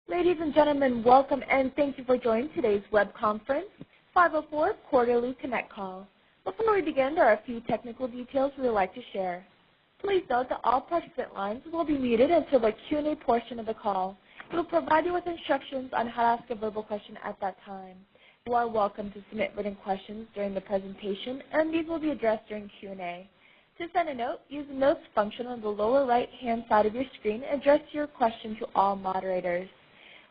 Ladies and gentlemen, welcome and thank you for joining today's web conference, 504 Quarterly Connect Call. Before we begin, there are a few technical details we would like to share. Please note that all participant lines will be muted until the Q&A portion of the call. We will provide you with instructions on how to ask a verbal question at that time. You are welcome to submit written questions during the presentation, and these will be addressed during Q&A. To send a note, use the notes function on the lower right-hand side of your screen and address your question to all moderators.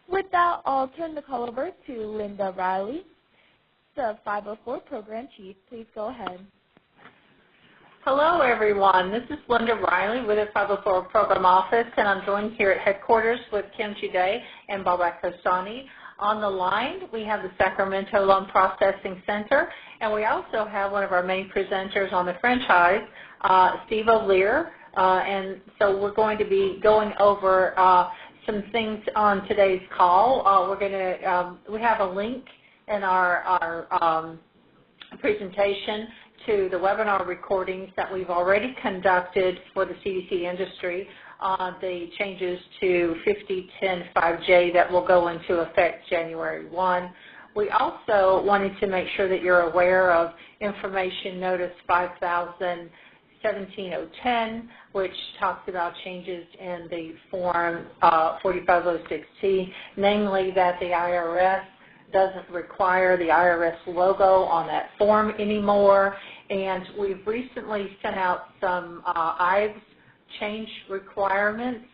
With that, I'll turn the call over to Linda Riley, the 504 Program Chief. Please go ahead. Hello, everyone. This is Linda Riley with the 504 Program Office, and I'm joined here at headquarters with Kim Juday and Babak Hosani. On the line, we have the Sacramento Loan Processing Center, and we also have one of our main presenters on the franchise, Steve O'Leary. And so we're going to be going over some things on today's call. We have a link in our presentation to the webinar recordings that we've already conducted for the CDC industry on the changes to 5010-5J that will go into effect January 1. We also wanted to make sure that you're aware of Information Notice 5000-17010, which talks about changes in the Form 4506T, namely that the IRS doesn't require the IRS logo on that form anymore, and we've recently sent out some IVES change requirements.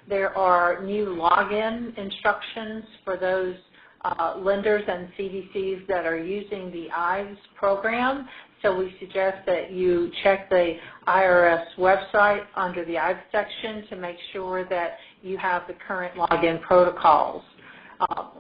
There are new login instructions for those lenders and CDCs that are using the IVES program. So we suggest that you check the IRS website under the IVES section to make sure that you have the current login protocols.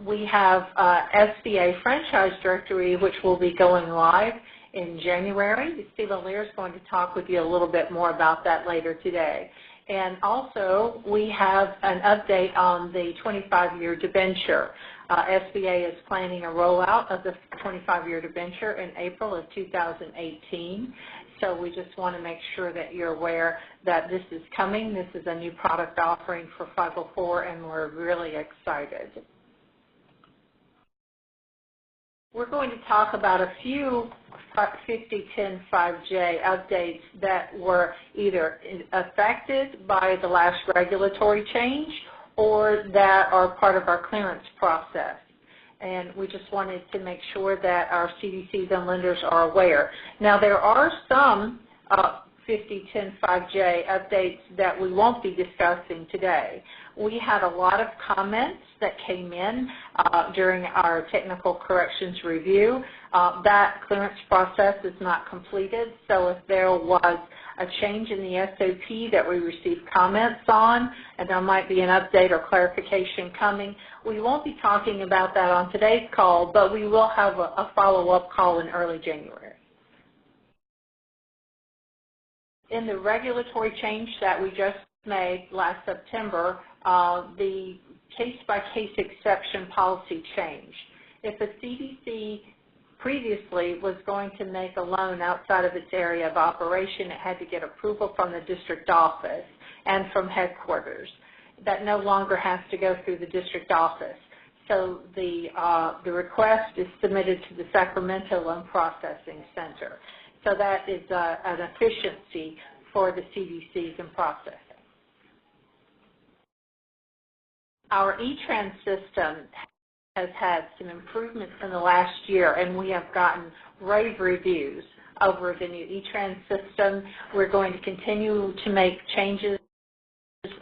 We have SBA franchise directory, which will be going live in January. Steve O'Leary is going to talk with you a little bit more about that later today. And also, we have an update on the 25-year debenture. SBA is planning a rollout of the 25-year debenture in April of 2018. So we just want to make sure that you're aware that this is coming. This is a new product offering for 504, and we're really excited. We're going to talk about a few 5010-5J updates that were either affected by the last regulatory change or that are part of our clearance process. And we just wanted to make sure that our CDCs and lenders are aware. Now, there are some 5010-5J updates that we won't be discussing today. We had a lot of comments that came in during our technical corrections review. That clearance process is not completed, so if there was a change in the SOP that we received comments on, and there might be an update or clarification coming, we won't be talking about that on today's call, but we will have a follow-up call in early January. In the regulatory change that we just made last September, the case-by-case exception policy changed. If a CDC previously was going to make a loan outside of its area of operation, it had to get approval from the district office and from headquarters. That no longer has to go through the district office. So the request is submitted to the Sacramento Loan Processing Center. So that is an efficiency for the CDCs in processing. Our E-Trans system has had some improvements in the last year, and we have gotten rave reviews over the new E-Trans system. We're going to continue to make changes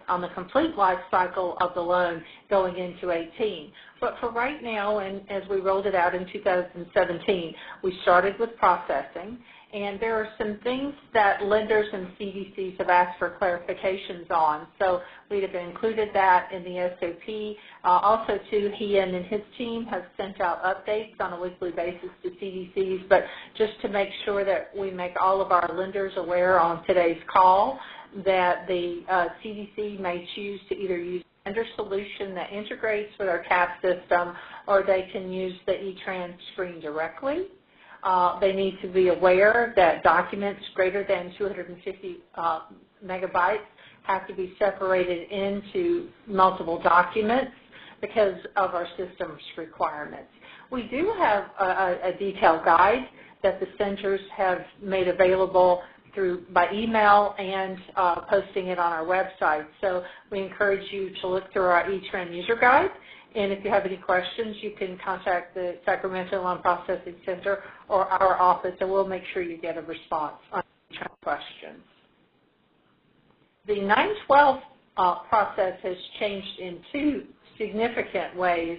on the complete life cycle of the loan going into 18. But for right now, and as we rolled it out in 2017, we started with processing, and there are some things that lenders and CDCs have asked for clarifications on. So we have included that in the SOP. Also, too, he and his team have sent out updates on a weekly basis to CDCs, but just to make sure that we make all of our lenders aware on today's call that the CDC may choose to either use a vendor solution that integrates with our CAP system, or they can use the E-Trans screen directly. They need to be aware that documents greater than 250 megabytes have to be separated into multiple documents. because of our system's requirements. We do have a detailed guide that the centers have made available by email and posting it on our website. So we encourage you to look through our eTrend user guide. And if you have any questions, you can contact the Sacramento Loan Processing Center or our office, and we'll make sure you get a response on eTrend questions. The 912 process has changed in two significant ways.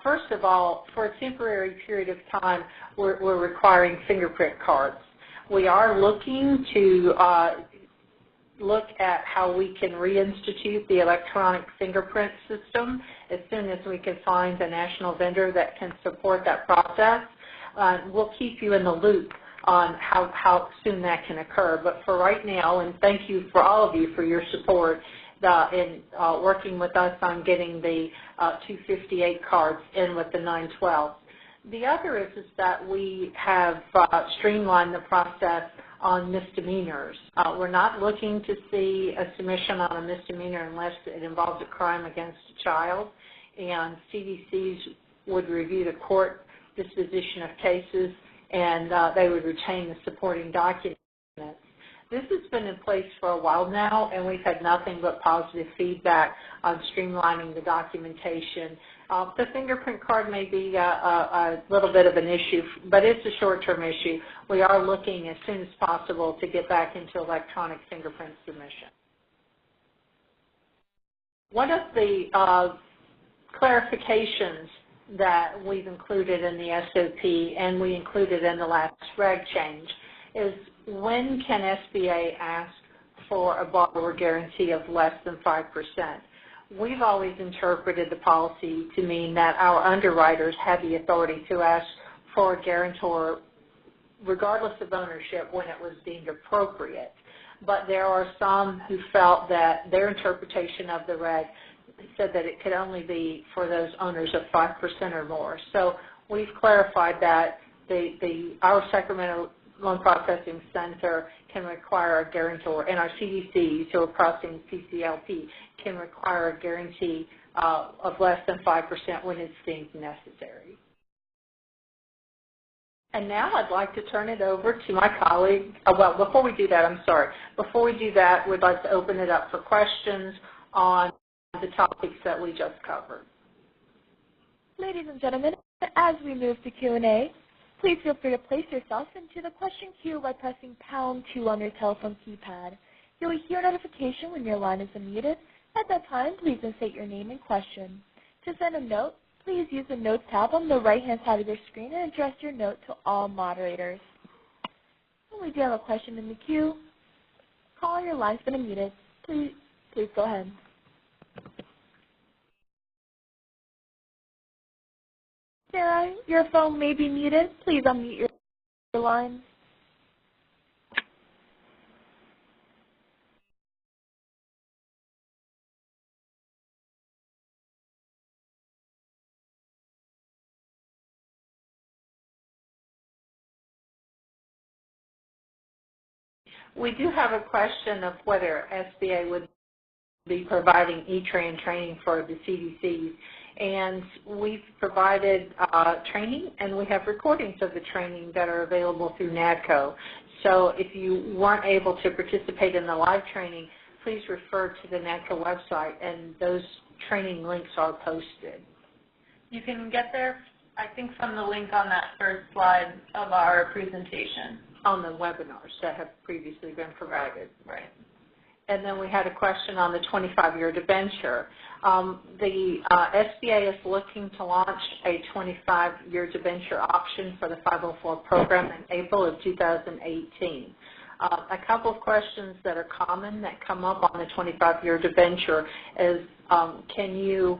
First of all, for a temporary period of time, we're requiring fingerprint cards. We are looking to look at how we can reinstitute the electronic fingerprint system as soon as we can find a national vendor that can support that process. We'll keep you in the loop on how soon that can occur. But for right now, and thank you for all of you for your support in working with us on getting the 258 cards in with the 912. The other is that we have streamlined the process on misdemeanors. We're not looking to see a submission on a misdemeanor unless it involves a crime against a child, and CDCs would review the court disposition of cases, and they would retain the supporting documents. This has been in place for a while now, and we've had nothing but positive feedback on streamlining the documentation. The fingerprint card may be a little bit of an issue, but it's a short-term issue. We are looking as soon as possible to get back into electronic fingerprint submission. One of the clarifications that we've included in the SOP and we included in the last reg change is when can SBA ask for a borrower guarantee of less than 5%? We've always interpreted the policy to mean that our underwriters have the authority to ask for a guarantor regardless of ownership when it was deemed appropriate. But there are some who felt that their interpretation of the reg said that it could only be for those owners of 5% or more. So we've clarified that our Sacramento Loan Processing Center can require a guarantor, and our CDCs, who are processing PCLP, can require a guarantee of less than 5% when it's deemed necessary. And now I'd like to turn it over to my colleague. Well, before we do that, Before we do that, we'd like to open it up for questions on the topics that we just covered. Ladies and gentlemen, as we move to Q&A, please feel free to place yourself into the question queue by pressing #2 on your telephone keypad. You will hear a notification when your line is unmuted. At that time, please insert your name and question. To send a note, please use the Notes tab on the right-hand side of your screen and address your note to all moderators. And we do have a question in the queue. Caller, your line's been unmuted. Please go ahead. Sarah, your phone may be muted. Please unmute your line. We do have a question of whether SBA would be providing E-Tran training for the CDCs. And we've provided training, and we have recordings of the training that are available through NADCO. So if you weren't able to participate in the live training, please refer to the NADCO website, and those training links are posted. You can get there, I think, from the link on that first slide of our presentation. On the webinars that have previously been provided. Right. And then we had a question on the 25-year debenture. The SBA is looking to launch a 25-year debenture option for the 504 program in April of 2018. A couple of questions that are common that come up on the 25-year debenture is can you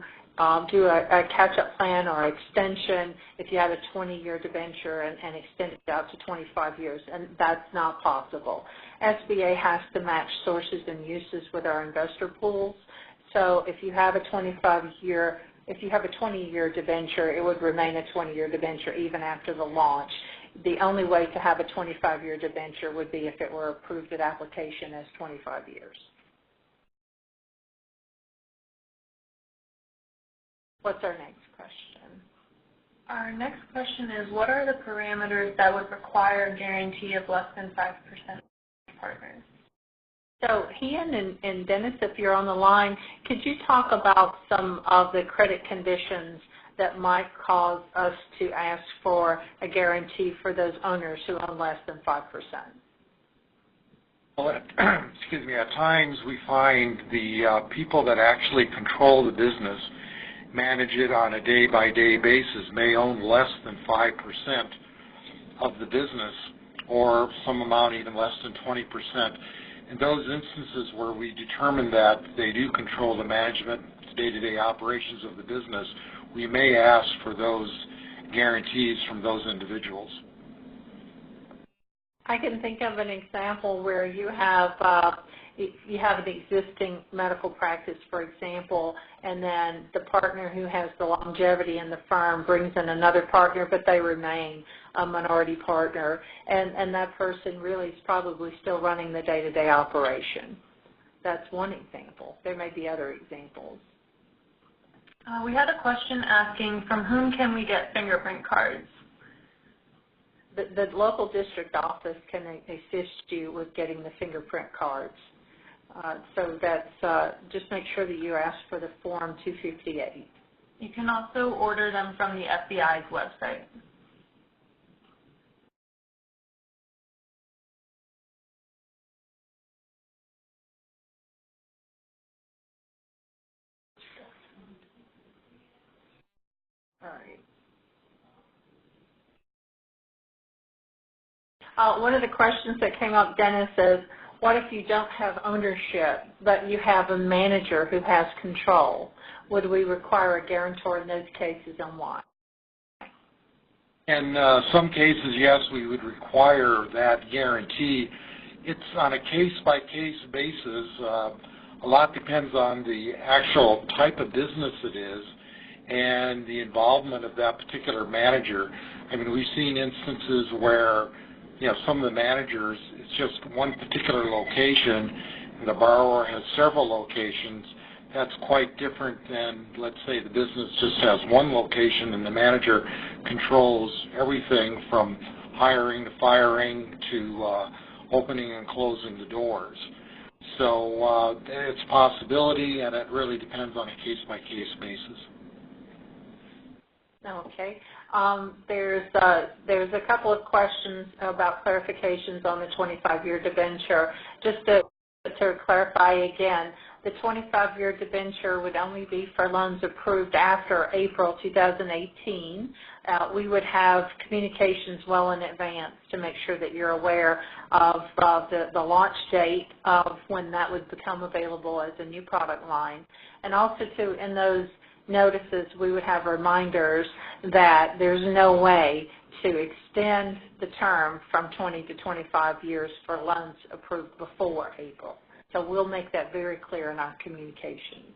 do a catch-up plan or extension if you had a 20-year debenture and extend it out to 25 years, and that's not possible. SBA has to match sources and uses with our investor pools. So if you have a 20-year debenture, it would remain a 20-year debenture even after the launch. The only way to have a 25-year debenture would be if it were approved at application as 25 years. What's our next question? Our next question is, what are the parameters that would require a guarantee of less than 5% partners? So Ian and Dennis, if you're on the line, could you talk about some of the credit conditions that might cause us to ask for a guarantee for those owners who own less than 5%? Well, excuse me, at times we find the people that actually control the business, manage it on a day-by-day basis, may own less than 5% of the business, or some amount even less than 20%. In those instances where we determine that they do control the management, day-to-day operations of the business, we may ask for those guarantees from those individuals. I can think of an example where you have an existing medical practice, for example, and then the partner who has the longevity in the firm brings in another partner, but they remain a minority partner, and that person really is probably still running the day-to-day operation. That's one example. There may be other examples. We had a question asking, from whom can we get fingerprint cards? The local district office can assist you with getting the fingerprint cards. So that's just make sure that you ask for the Form 258. You can also order them from the SBA's website. All right. One of the questions that came up, Dennis, is, what if you don't have ownership, but you have a manager who has control? Would we require a guarantor in those cases, and why? In some cases, yes, we would require that guarantee. It's on a case-by-case basis. A lot depends on the actual type of business it is and the involvement of that particular manager. I mean, we've seen instances where, you know, some of the managers, it's just one particular location, and the borrower has several locations. That's quite different than, let's say, the business just has one location and the manager controls everything from hiring to firing to opening and closing the doors. So it's a possibility, and it really depends on a case-by-case basis. Okay. There's a couple of questions about clarifications on the 25-year debenture. Just to clarify again, the 25-year debenture would only be for loans approved after April 2018. We would have communications well in advance to make sure that you're aware of the launch date of when that would become available as a new product line. And also, too, in those notices, we would have reminders that there's no way to extend the term from 20 to 25 years for loans approved before April. So we'll make that very clear in our communications.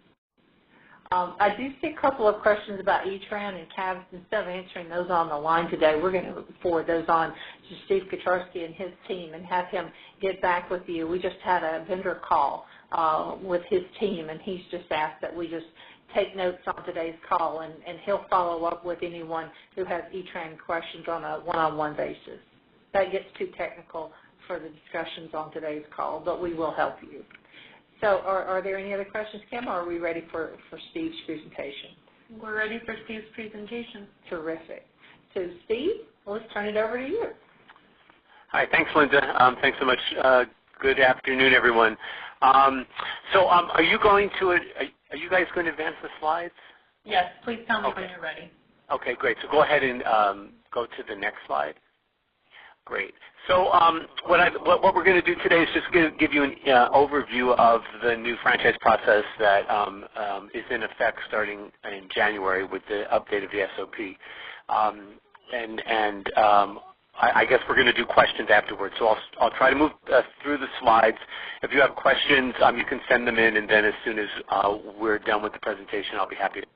I do see a couple of questions about E-Tran and CABS. Instead of answering those on the line today, we're going to forward those on to Steve Kaczarski and his team and have him get back with you. We just had a vendor call with his team, and he's just asked that we just take notes on today's call, and he'll follow up with anyone who has E-Tran questions on a one-on-one basis. That gets too technical for the discussions on today's call, but we will help you. So are there any other questions, Kim, or are we ready for Steve's presentation? We're ready for Steve's presentation. Terrific. So, Steve, let's turn it over to you. Hi, thanks, Linda. Thanks so much. Good afternoon, everyone. Are you guys going to advance the slides? Yes, please tell me Okay. when you're ready. Okay, great. So go ahead and go to the next slide. Great. So what we're going to do today is just give you an overview of the new franchise process that is in effect starting in January with the update of the SOP. I guess we're going to do questions afterwards. So I'll try to move through the slides. If you have questions, you can send them in, and then as soon as we're done with the presentation, I'll be happy to.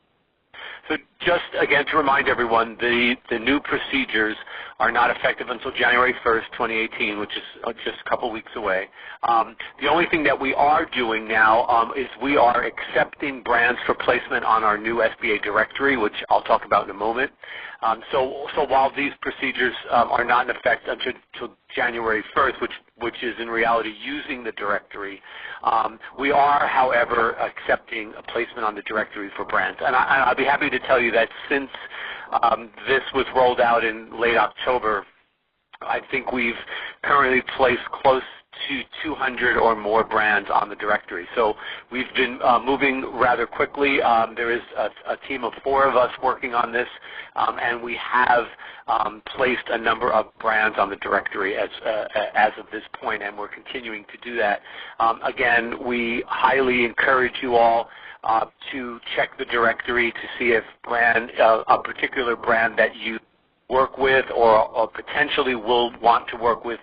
So just again to remind everyone, the new procedures are not effective until January 1st, 2018, which is just a couple weeks away. The only thing that we are doing now is we are accepting brands for placement on our new SBA directory, which I'll talk about in a moment. So while these procedures are not in effect until January 1st, which is in reality using the directory, we are, however, accepting a placement on the directory for brands. And I'll be happy to tell you that since this was rolled out in late October, I think we've currently placed close to 200 or more brands on the directory. So we've been moving rather quickly. There is a team of 4 of us working on this, and we have placed a number of brands on the directory as of this point, and we're continuing to do that. Again, we highly encourage you all to check the directory to see if a particular brand that you work with or potentially will want to work with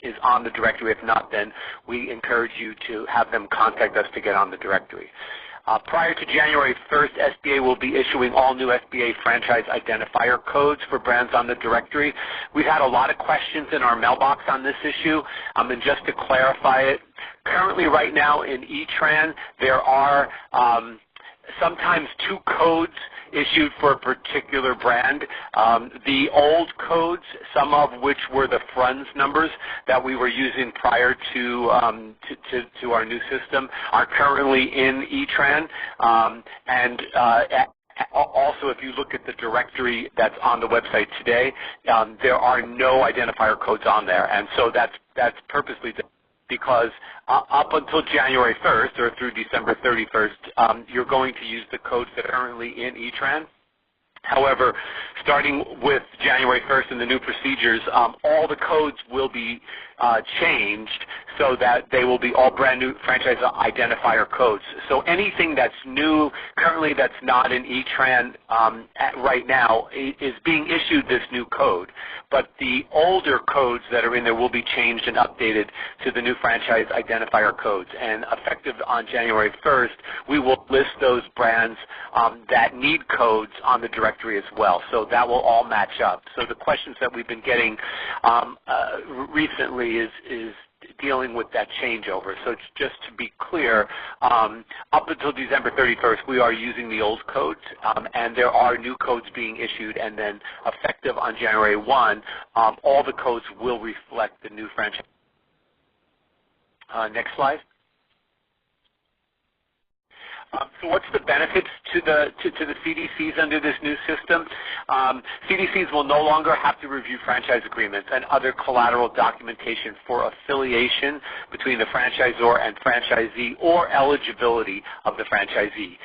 is on the directory. If not, then we encourage you to have them contact us to get on the directory. Prior to January 1st, SBA will be issuing all new SBA franchise identifier codes for brands on the directory. We've had a lot of questions in our mailbox on this issue, and just to clarify it, currently right now in E-Tran, there are sometimes 2 codes issued for a particular brand. The old codes, some of which were the FRUNS numbers that we were using prior to our new system, are currently in E-Tran. Also, if you look at the directory that's on the website today, there are no identifier codes on there, and so that's purposely done because up until January 1st or through December 31st, you're going to use the codes that are currently in E-Tran. However, starting with January 1st and the new procedures, all the codes will be changed so that they will be all brand new franchise identifier codes. So anything that's new currently that's not in E-Tran right now is being issued this new code. But the older codes that are in there will be changed and updated to the new franchise identifier codes. And effective on January 1st, we will list those brands that need codes on the directory as well. So that will all match up. So the questions that we've been getting recently is dealing with that changeover. So just to be clear, up until December 31st, we are using the old codes, and there are new codes being issued, and then effective on January 1, all the codes will reflect the new franchise. Next slide. So what's the benefits to the CDCs under this new system? CDCs will no longer have to review franchise agreements and other collateral documentation for affiliation between the franchisor and franchisee or eligibility of the franchisee.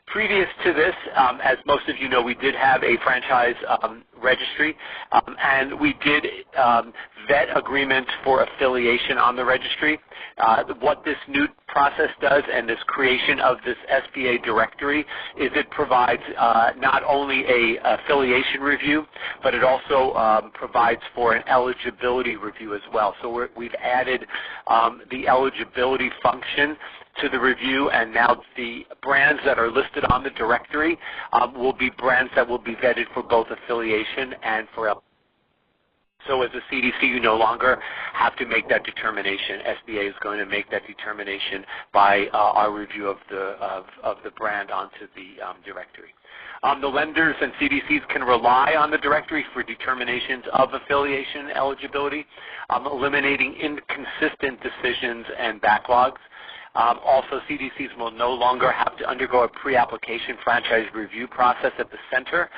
Previous to this, as most of you know, we did have a franchise registry, and we did vet agreements for affiliation on the registry. What this new process does and this creation of this SBA directory is it provides not only a affiliation review, but it also provides for an eligibility review as well. So we've added the eligibility function to the review, and now the brands that are listed on the directory will be brands that will be vetted for both affiliation and for eligibility. So as a CDC, you no longer have to make that determination. SBA is going to make that determination by our review of the brand onto the directory. The lenders and CDCs can rely on the directory for determinations of affiliation eligibility, eliminating inconsistent decisions and backlogs. Also, CDCs will no longer have to undergo a pre-application franchise review process at the center,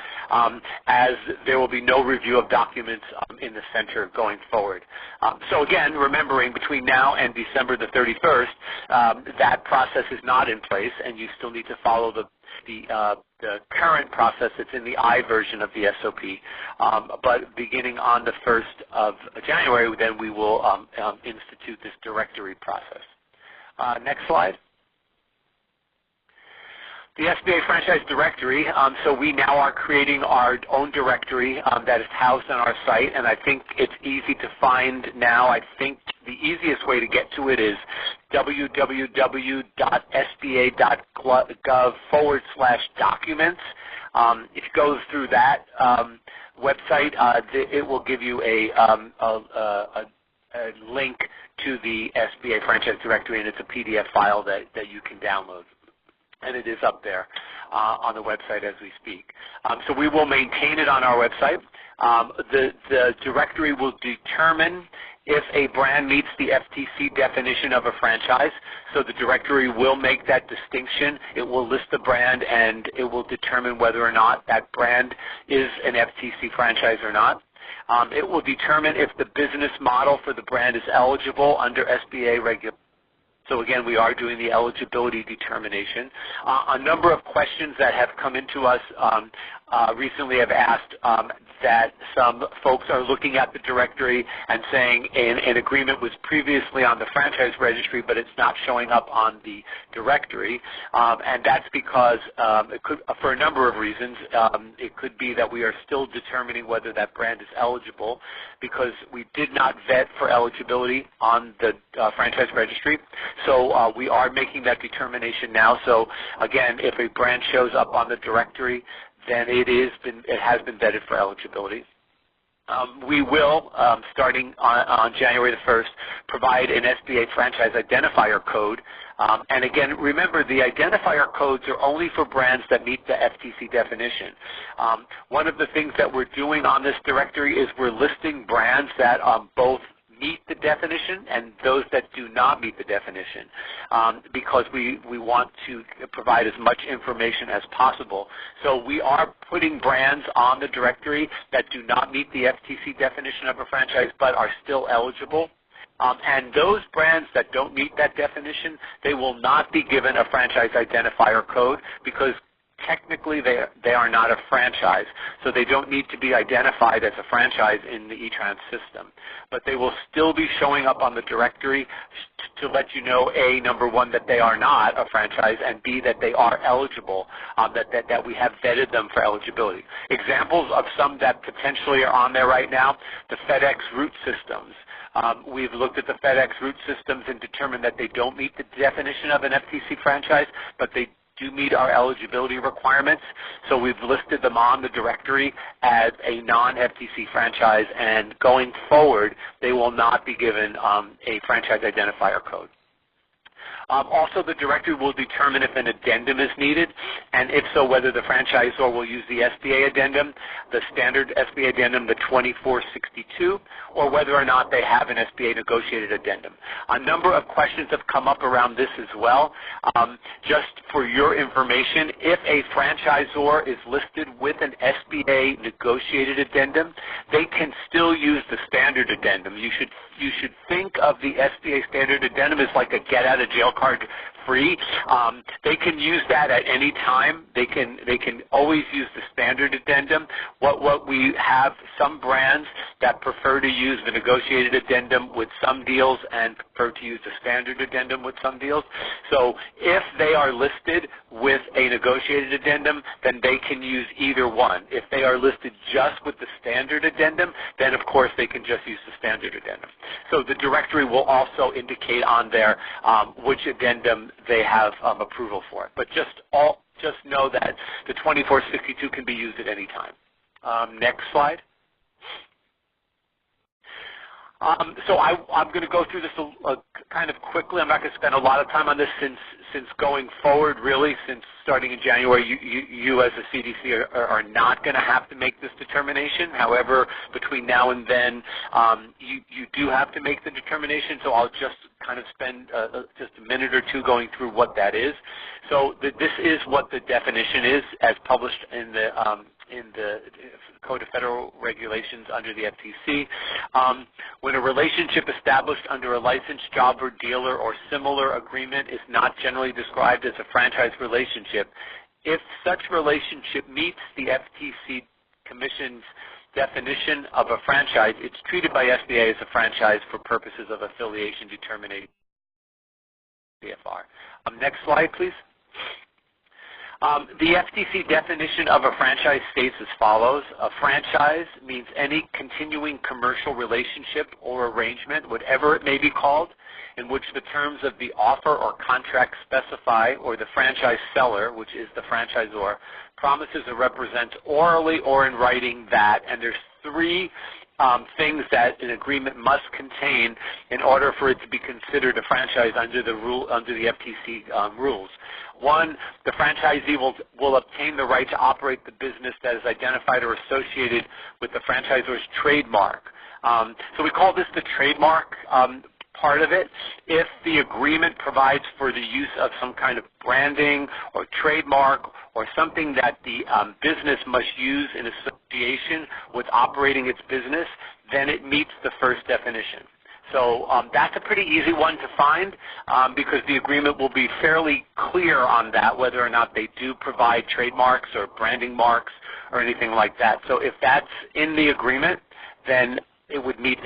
as there will be no review of documents in the center going forward. So again, remembering between now and December the 31st, that process is not in place, and you still need to follow the current process that's in the I version of the SOP. But beginning on the 1st of January, then we will institute this directory process. Next slide. The SBA Franchise Directory, so we now are creating our own directory that is housed on our site, and I think it's easy to find now. I think the easiest way to get to it is www.sba.gov/documents. If you go through that website, it will give you a link to the SBA franchise directory, and it's a PDF file that you can download. And it is up there on the website as we speak. So we will maintain it on our website. The directory will determine if a brand meets the FTC definition of a franchise. So the directory will make that distinction. It will list the brand, and it will determine whether or not that brand is an FTC franchise or not. It will determine if the business model for the brand is eligible under SBA regulations. So again, we are doing the eligibility determination. A number of questions that have come into us recently have asked that some folks are looking at the directory and saying an agreement was previously on the franchise registry, but it's not showing up on the directory. And that's because, for a number of reasons, it could be that we are still determining whether that brand is eligible because we did not vet for eligibility on the franchise registry. So we are making that determination now. So again, if a brand shows up on the directory, then it has been vetted for eligibility. We will, starting on January the 1st, provide an SBA franchise identifier code. And again, remember, the identifier codes are only for brands that meet the FTC definition. One of the things that we're doing on this directory is we're listing brands that both meet the definition and those that do not meet the definition because we want to provide as much information as possible. So we are putting brands on the directory that do not meet the FTC definition of a franchise but are still eligible. And those brands that don't meet that definition, they will not be given a franchise identifier code because technically they are not a franchise, so they don't need to be identified as a franchise in the eTrans system. But they will still be showing up on the directory to let you know, A, number one, that they are not a franchise, and B, that they are eligible, that we have vetted them for eligibility. Examples of some that potentially are on there right now, the FedEx route systems. We've looked at the FedEx route systems and determined that they don't meet the definition of an FTC franchise, but they do meet our eligibility requirements. So we've listed them on the directory as a non-FTC franchise, and going forward, they will not be given a franchise identifier code. Also, the directory will determine if an addendum is needed, and if so, whether the franchisor will use the SBA addendum, the standard SBA addendum, the 2462, or whether or not they have an SBA negotiated addendum. A number of questions have come up around this as well. Just for your information, if a franchisor is listed with an SBA negotiated addendum, they can still use the standard addendum. You should think of the SBA standard addendum as like a get-out-of-jail card free. They can use that at any time. They can always use the standard addendum. What we have, some brands that prefer to use the negotiated addendum with some deals and prefer to use the standard addendum with some deals. So if they are listed with a negotiated addendum, then they can use either one. If they are listed just with the standard addendum, then of course they can just use the standard addendum. So the directory will also indicate on there which addendum they have approval for. But just know that the 2462 can be used at any time. Next slide. So I'm going to go through this kind of quickly. I'm not going to spend a lot of time on this since going forward, really, since starting in January, you as a CDC are not going to have to make this determination. However, between now and then, you do have to make the determination, so I'll just kind of spend just a minute or two going through what that is. So this is what the definition is as published in the Code of Federal Regulations under the FTC. When a relationship established under a licensed job or dealer or similar agreement is not generally described as a franchise relationship, if such relationship meets the FTC Commission's definition of a franchise, it's treated by SBA as a franchise for purposes of affiliation determination. CFR. Next slide, please. The FTC definition of a franchise states as follows. A franchise means any continuing commercial relationship or arrangement, whatever it may be called, in which the terms of the offer or contract specify, or the franchise seller, which is the franchisor, promises or represents orally or in writing that, and there's three things that an agreement must contain in order for it to be considered a franchise under the FTC rules. One, the franchisee will obtain the right to operate the business that is identified or associated with the franchisor's trademark. So we call this the trademark part of it. If the agreement provides for the use of some kind of branding or trademark or something that the business must use in association with operating its business, then it meets the first definition. So that's a pretty easy one to find because the agreement will be fairly clear on that, whether or not they do provide trademarks or branding marks or anything like that. So if that's in the agreement, then it would meet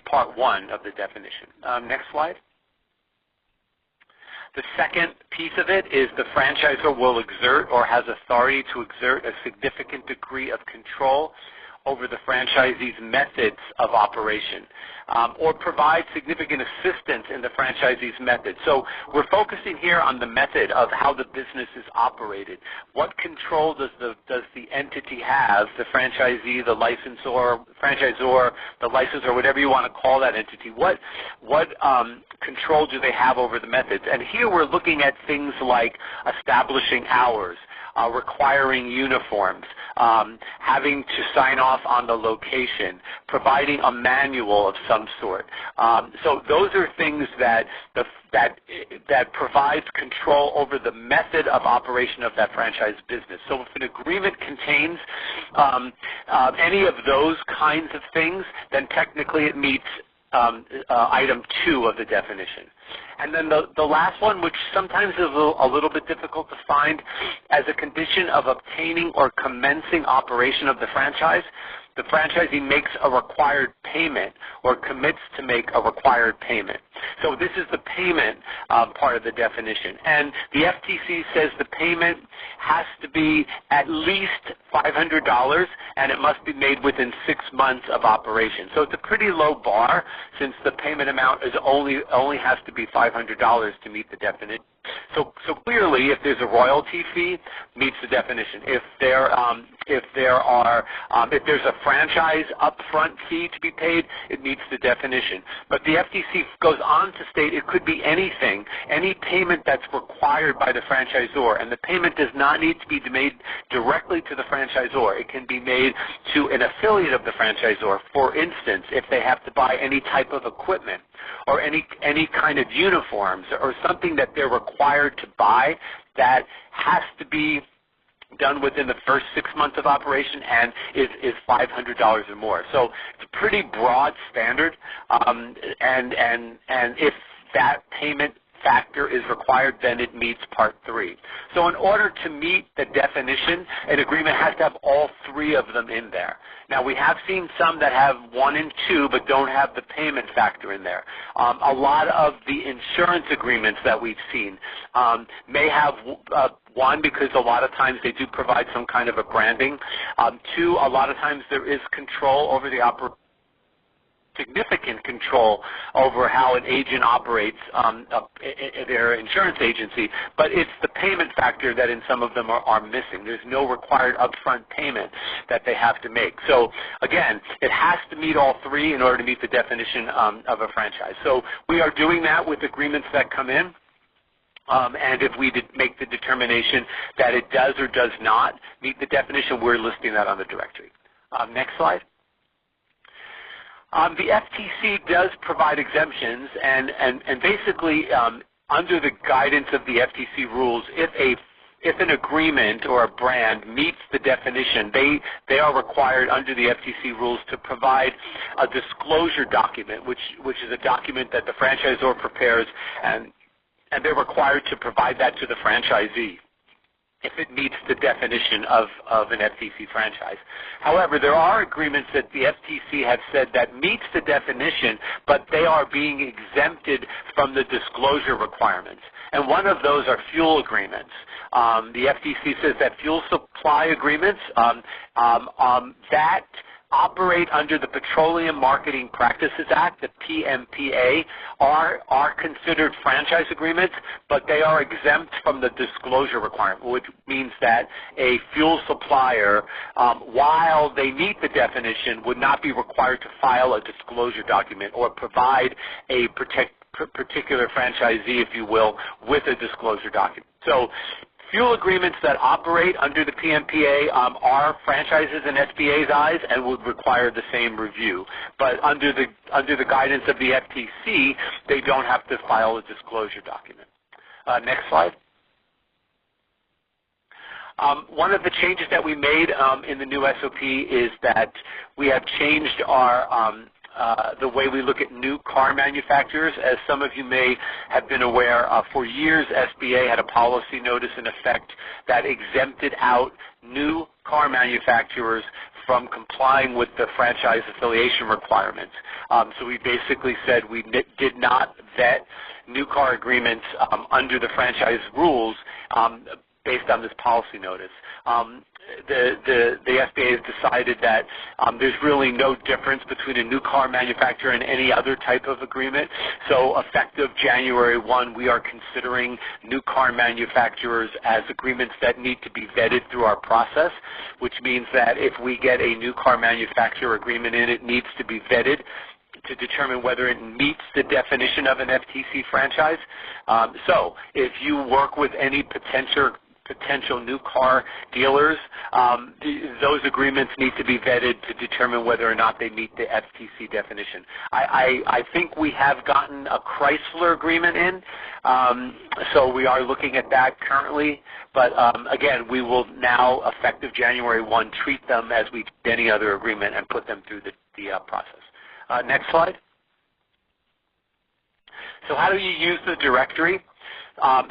part one of the definition. Next slide. The second piece of it is the franchisor will exert or has authority to exert a significant degree of control over the franchisee's methods of operation or provide significant assistance in the franchisee's method. So we're focusing here on the method of how the business is operated. What control does the entity have, the franchisee, the franchisor, the licensor, whatever you want to call that entity? What control do they have over the methods? And here we're looking at things like establishing hours, requiring uniforms, having to sign off on the location, providing a manual of some sort. So those are things that provides control over the method of operation of that franchise business. So if an agreement contains any of those kinds of things, then technically it meets item 2 of the definition. And then the last one, which sometimes is a little bit difficult to find, as a condition of obtaining or commencing operation of the franchise, the franchisee makes a required payment or commits to make a required payment. So this is the payment part of the definition. And the FTC says the payment has to be at least $500 and it must be made within 6 months of operation. So it's a pretty low bar since the payment amount is only has to be $500 to meet the definition. So clearly, if there's a royalty fee, meets the definition. If there's a franchise upfront fee to be paid, it meets the definition. But the FTC goes on to state it could be anything, any payment that's required by the franchisor, and the payment does not need to be made directly to the franchisor. It can be made to an affiliate of the franchisor. For instance, if they have to buy any type of equipment or any kind of uniforms or something that they're required to buy that has to be done within the first 6 months of operation and is $500 or more. So it's a pretty broad standard, and if that payment factor is required, then it meets Part 3. So in order to meet the definition, an agreement has to have all 3 of them in there. Now, we have seen some that have 1 and 2 but don't have the payment factor in there. A lot of the insurance agreements that we've seen may have 1, because a lot of times they do provide some kind of a branding. 2, a lot of times there is control over the operation, significant control over how an agent operates their insurance agency, but it's the payment factor that in some of them are missing. There's no required upfront payment that they have to make. So again, it has to meet all 3 in order to meet the definition of a franchise. So we are doing that with agreements that come in. And if we make the determination that it does or does not meet the definition, we're listing that on the directory. Next slide. The FTC does provide exemptions, and basically under the guidance of the FTC rules, if an agreement or a brand meets the definition, they are required under the FTC rules to provide a disclosure document, which is a document that the franchisor prepares, and they're required to provide that to the franchisee if it meets the definition of an FTC franchise. However, there are agreements that the FTC has said that meets the definition, but they are being exempted from the disclosure requirements. and one of those are fuel agreements. The FTC says that fuel supply agreements that operate under the Petroleum Marketing Practices Act, the PMPA, are considered franchise agreements, but they are exempt from the disclosure requirement, which means that a fuel supplier, while they meet the definition, would not be required to file a disclosure document or provide a particular franchisee, if you will, with a disclosure document. So fuel agreements that operate under the PMPA are franchises in SBA's eyes and would require the same review. But under the guidance of the FTC, they don't have to file a disclosure document. Next slide. One of the changes that we made in the new SOP is that we have changed our the way we look at new car manufacturers. As some of you may have been aware, for years SBA had a policy notice in effect that exempted out new car manufacturers from complying with the franchise affiliation requirements. So we basically said we did not vet new car agreements under the franchise rules based on this policy notice. The SBA has decided that there's really no difference between a new car manufacturer and any other type of agreement. So effective January 1, we are considering new car manufacturers as agreements that need to be vetted through our process, which means that if we get a new car manufacturer agreement in, it needs to be vetted to determine whether it meets the definition of an FTC franchise. So if you work with any potential new car dealers, those agreements need to be vetted to determine whether or not they meet the FTC definition. I think we have gotten a Chrysler agreement in, so we are looking at that currently. But again, we will now, effective January 1, treat them as we do any other agreement and put them through the process. Next slide. So how do you use the directory?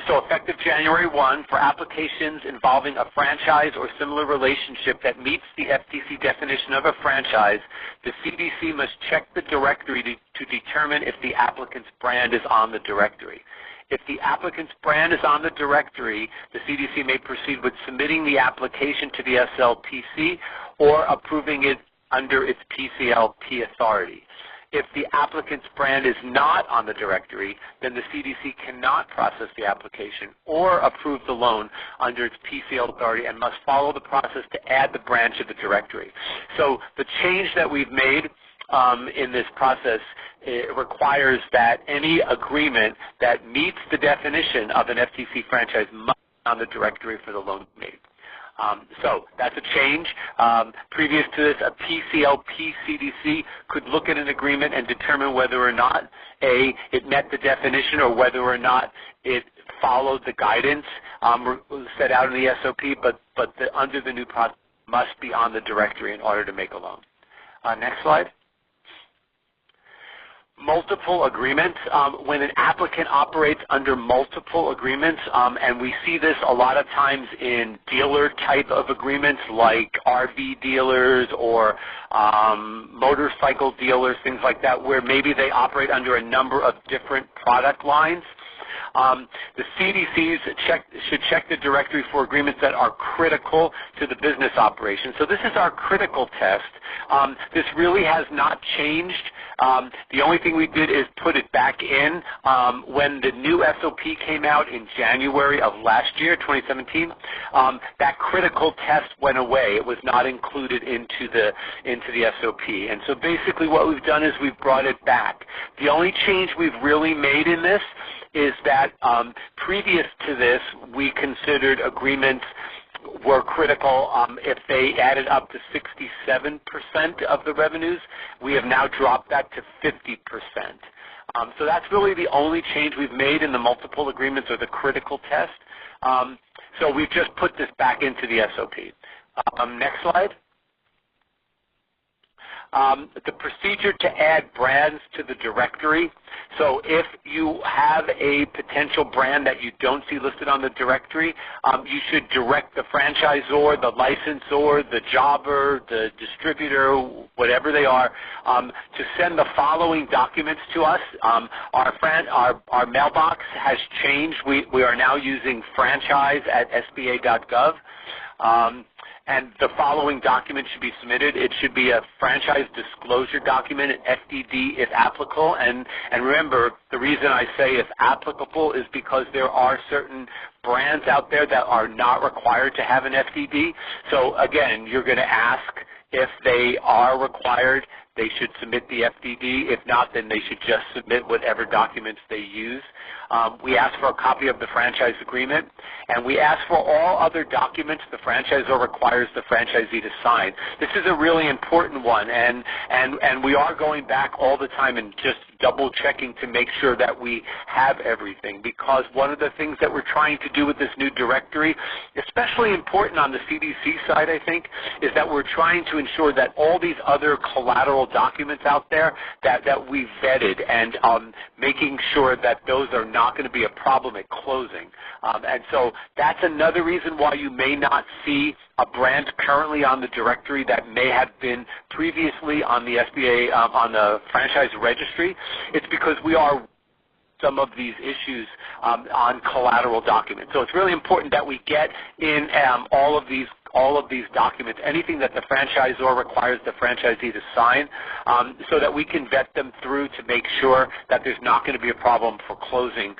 So effective January 1, for applications involving a franchise or similar relationship that meets the FTC definition of a franchise, the CDC must check the directory to determine if the applicant's brand is on the directory. If the applicant's brand is on the directory, the CDC may proceed with submitting the application to the SLPC or approving it under its PCLP authority. If the applicant's brand is not on the directory, then the CDC cannot process the application or approve the loan under its PCL authority and must follow the process to add the brand to the directory. So the change that we've made in this process, it requires that any agreement that meets the definition of an FTC franchise must be on the directory for the loan made. So that's a change. Previous to this, a PCLP CDC could look at an agreement and determine whether or not, A, it met the definition or whether or not it followed the guidance set out in the SOP, but under the new process must be on the directory in order to make a loan. Next slide. Multiple agreements. When an applicant operates under multiple agreements, and we see this a lot of times in dealer type of agreements like RV dealers or motorcycle dealers, things like that, where maybe they operate under a number of different product lines. The CDCs should check the directory for agreements that are critical to the business operation. So this is our critical test. This really has not changed. The only thing we did is put it back in when the new SOP came out in January of last year, 2017. That critical test went away. It was not included into the SOP. And so basically what we've done is we've brought it back. The only change we've really made in this is that previous to this, we considered agreements were critical if they added up to 67% of the revenues. We have now dropped that to 50%. So that's really the only change we've made in the multiple agreements or the critical test. So we've just put this back into the SOP. Next slide. the procedure to add brands to the directory. So if you have a potential brand that you don't see listed on the directory, you should direct the franchisor, the licensor, the jobber, the distributor, whatever they are, to send the following documents to us. Our mailbox has changed. We are now using franchise@sba.gov. And the following document should be submitted. It should be a franchise disclosure document, an FDD if applicable. And remember, the reason I say if applicable is because there are certain brands out there that are not required to have an FDD. So again, you're going to ask if they are required. They should submit the FDD. If not, then they should just submit whatever documents they use. We ask for a copy of the franchise agreement, and we ask for all other documents the franchisor requires the franchisee to sign. This is a really important one, and we are going back all the time and just double checking to make sure that we have everything, because one of the things that we're trying to do with this new directory, especially important on the CDC side, I think, is that we're trying to ensure that all these other collateral documents out there that we vetted, and making sure that those are not going to be a problem at closing. And so that's another reason why you may not see a brand currently on the directory that may have been previously on the SBA, on the franchise registry. It's because we are some of these issues on collateral documents. So it's really important that we get in all of these documents, anything that the franchisor requires the franchisee to sign, so that we can vet them through to make sure that there's not going to be a problem for closing,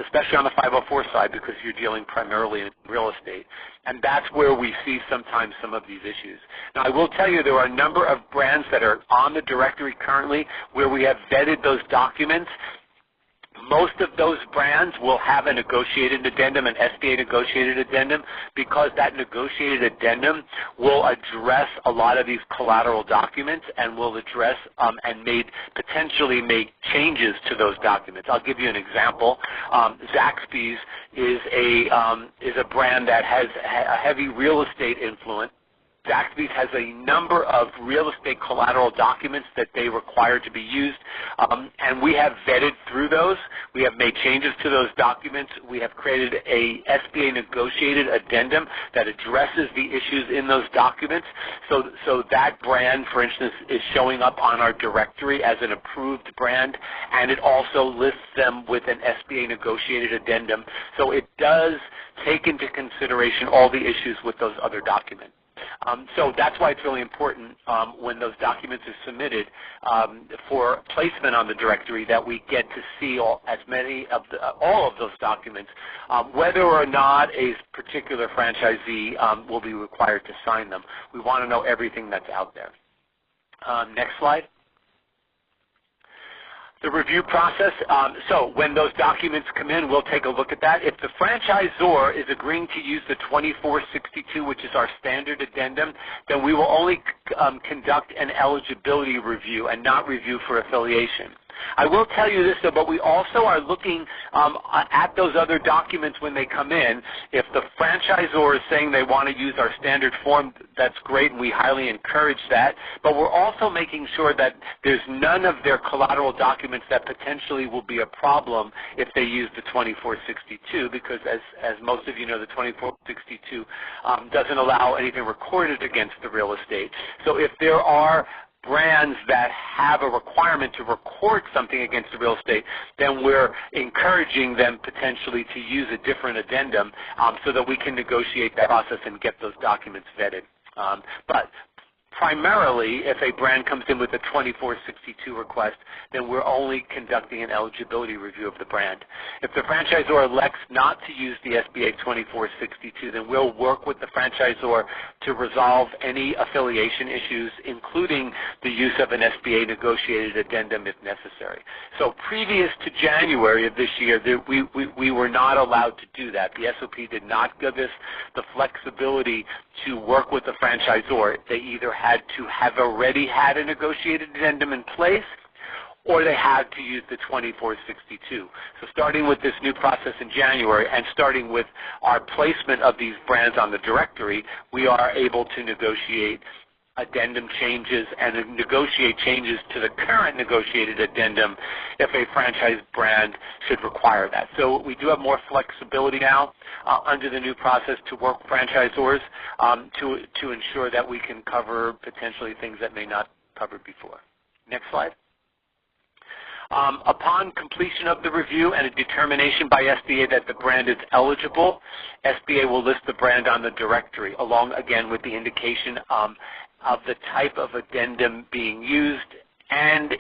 especially on the 504 side, because you're dealing primarily in real estate. And that's where we see sometimes some of these issues. Now, I will tell you there are a number of brands that are on the directory currently where we have vetted those documents. Most of those brands will have a negotiated addendum, an SBA negotiated addendum, because that negotiated addendum will address a lot of these collateral documents and will address and potentially make changes to those documents. I'll give you an example. Zaxby's is a brand that has a heavy real estate influence. Zaxby's has a number of real estate collateral documents that they require to be used, and we have vetted through those. We have made changes to those documents. We have created a SBA negotiated addendum that addresses the issues in those documents. So that brand, for instance, is showing up on our directory as an approved brand, and it also lists them with an SBA negotiated addendum. So it does take into consideration all the issues with those other documents. So that's why it's really important when those documents are submitted for placement on the directory that we get to see all of those documents, whether or not a particular franchisee will be required to sign them. We want to know everything that's out there. Next slide. The review process, so when those documents come in, we'll take a look at that. If the franchisor is agreeing to use the 2462, which is our standard addendum, then we will only conduct an eligibility review and not review for affiliation. I will tell you this, though, but we also are looking at those other documents when they come in. If the franchisor is saying they want to use our standard form, that's great, and we highly encourage that. But we're also making sure that there's none of their collateral documents that potentially will be a problem if they use the 2462, because as most of you know, the 2462 doesn't allow anything recorded against the real estate. So if there are brands that have a requirement to record something against the real estate, then we're encouraging them potentially to use a different addendum so that we can negotiate that process and get those documents vetted. But primarily, if a brand comes in with a 2462 request, then we're only conducting an eligibility review of the brand. If the franchisor elects not to use the SBA 2462, then we'll work with the franchisor to resolve any affiliation issues, including the use of an SBA negotiated addendum if necessary. So previous to January of this year, we were not allowed to do that. The SOP did not give us the flexibility to work with the franchisor. They either had to have already had a negotiated addendum in place, or they had to use the 2462. So starting with this new process in January and starting with our placement of these brands on the directory, we are able to negotiate addendum changes and negotiate changes to the current negotiated addendum if a franchise brand should require that. So we do have more flexibility now under the new process to work with franchisors to ensure that we can cover potentially things that may not covered before. Next slide. Upon completion of the review and a determination by SBA that the brand is eligible, SBA will list the brand on the directory, along again with the indication of the type of addendum being used, and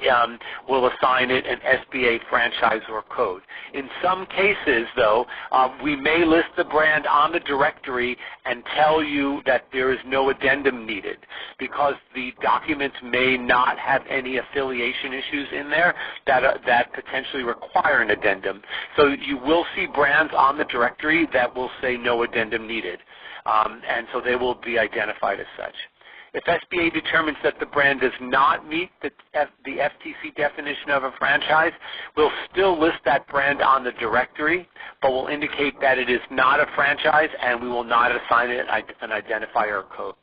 will assign it an SBA franchisor code. In some cases, though, we may list the brand on the directory and tell you that there is no addendum needed because the documents may not have any affiliation issues in there that potentially require an addendum. So you will see brands on the directory that will say no addendum needed, and so they will be identified as such. If SBA determines that the brand does not meet the FTC definition of a franchise, we'll still list that brand on the directory, but we'll indicate that it is not a franchise and we will not assign it an identifier code.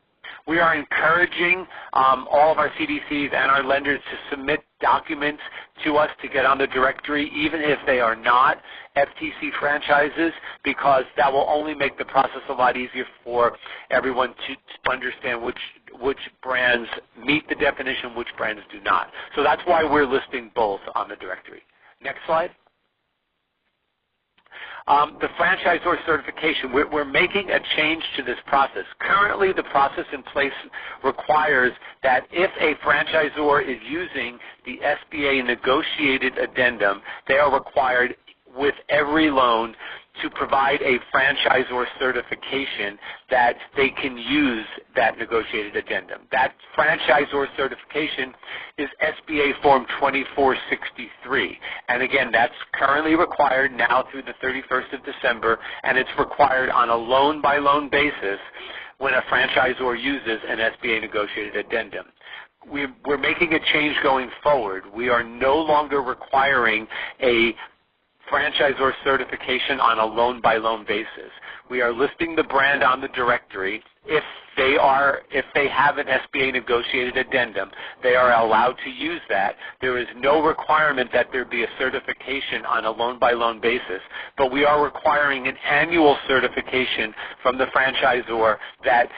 We are encouraging all of our CDCs and our lenders to submit documents to us to get on the directory, even if they are not FTC franchises, because that will only make the process a lot easier for everyone to understand which brands meet the definition, which brands do not. So that's why we're listing both on the directory. Next slide. The franchisor certification, we're making a change to this process. Currently, the process in place requires that if a franchisor is using the SBA negotiated addendum, they are required with every loan to provide a franchisor certification that they can use that negotiated addendum. That franchisor certification is SBA Form 2463. And again, that's currently required now through the 31st of December, and it's required on a loan-by-loan basis when a franchisor uses an SBA negotiated addendum. We're making a change going forward. We are no longer requiring a franchisor certification on a loan-by-loan basis. We are listing the brand on the directory. If they have an SBA negotiated addendum, they are allowed to use that. There is no requirement that there be a certification on a loan-by-loan basis, but we are requiring an annual certification from the franchisor that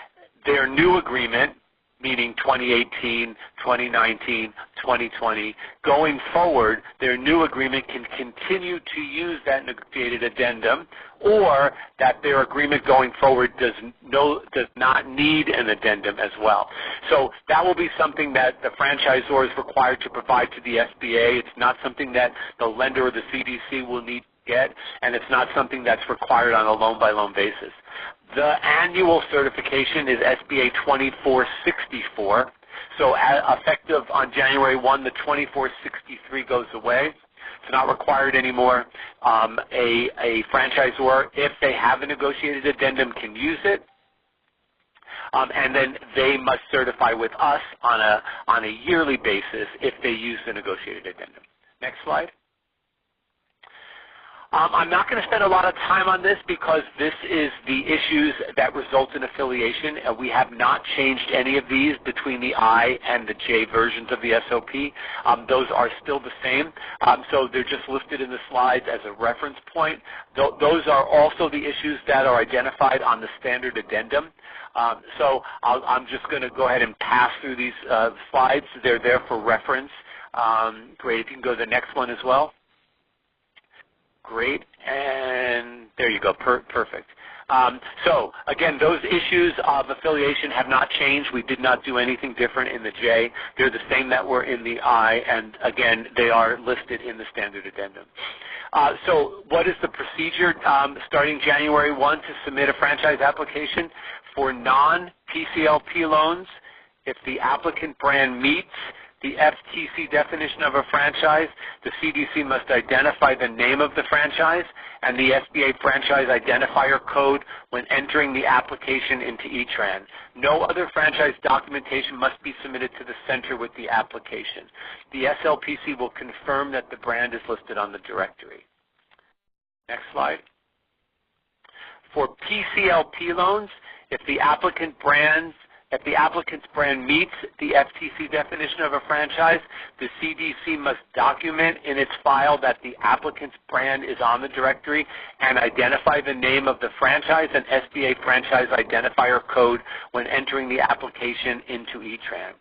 their new agreement, meaning 2018, 2019, 2020. Going forward, their new agreement can continue to use that negotiated addendum, or that their agreement going forward does not need an addendum as well. So that will be something that the franchisor is required to provide to the SBA. It's not something that the lender or the CDC will need to get, and it's not something that's required on a loan-by-loan basis. The annual certification is SBA 2464. So effective on January 1, the 2463 goes away. It's not required anymore. A franchisor, if they have a negotiated addendum, can use it. And then they must certify with us on a yearly basis if they use the negotiated addendum. Next slide. I'm not going to spend a lot of time on this because this is the issues that result in affiliation. We have not changed any of these between the I and the J versions of the SOP. Those are still the same. So they're just listed in the slides as a reference point. Those are also the issues that are identified on the standard addendum. So I'm just going to go ahead and pass through these slides. They're there for reference. Great. If you can go to the next one as well. Great, and there you go, perfect. So, again, those issues of affiliation have not changed. We did not do anything different in the J. They're the same that were in the I, and again, they are listed in the standard addendum. So what is the procedure starting January 1 to submit a franchise application? For non-PCLP loans, if the applicant brand meets the FTC definition of a franchise, the CDC must identify the name of the franchise and the SBA franchise identifier code when entering the application into E-Tran. No other franchise documentation must be submitted to the center with the application. The SLPC will confirm that the brand is listed on the directory. Next slide. For PCLP loans, if the applicant brand's If the applicant's brand meets the FTC definition of a franchise, the CDC must document in its file that the applicant's brand is on the directory and identify the name of the franchise and SBA franchise identifier code when entering the application into E-Tran.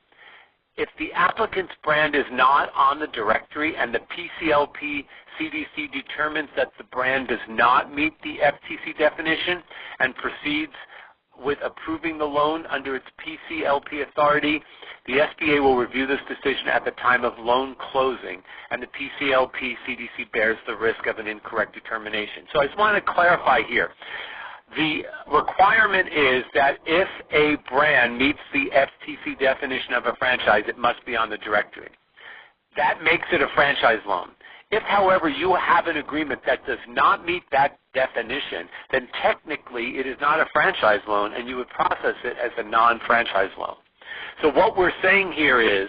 If the applicant's brand is not on the directory and the PCLP CDC determines that the brand does not meet the FTC definition and proceeds with approving the loan under its PCLP authority, the SBA will review this decision at the time of loan closing, and the PCLP CDC bears the risk of an incorrect determination. So I just want to clarify here. The requirement is that if a brand meets the FTC definition of a franchise, it must be on the directory. That makes it a franchise loan. If, however, you have an agreement that does not meet that definition, then technically it is not a franchise loan and you would process it as a non-franchise loan. So what we're saying here is,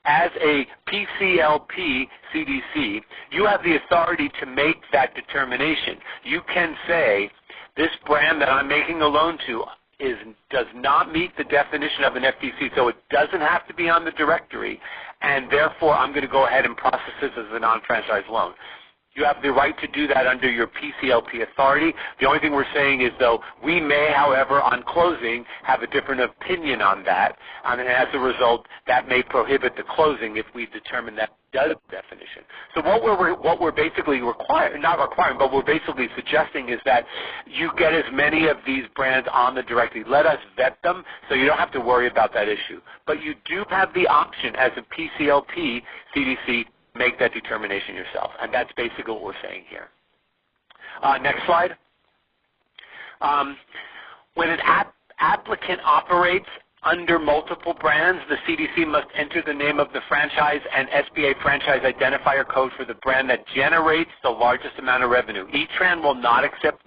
as a PCLP CDC, you have the authority to make that determination. You can say, this brand that I'm making a loan to does not meet the definition of an FTC, so it doesn't have to be on the directory, and therefore I'm going to go ahead and process this as a non-franchise loan. You have the right to do that under your PCLP authority. The only thing we're saying is, though, we may, however, on closing, have a different opinion on that, and as a result, that may prohibit the closing if we determine that does definition. So what we're basically not requiring, but we're basically suggesting is that you get as many of these brands on the directory. Let us vet them so you don't have to worry about that issue. But you do have the option as a PCLP CDC make that determination yourself, and that's basically what we're saying here. Next slide. When an applicant operates under multiple brands, the CDC must enter the name of the franchise and SBA franchise identifier code for the brand that generates the largest amount of revenue. E-Tran will not accept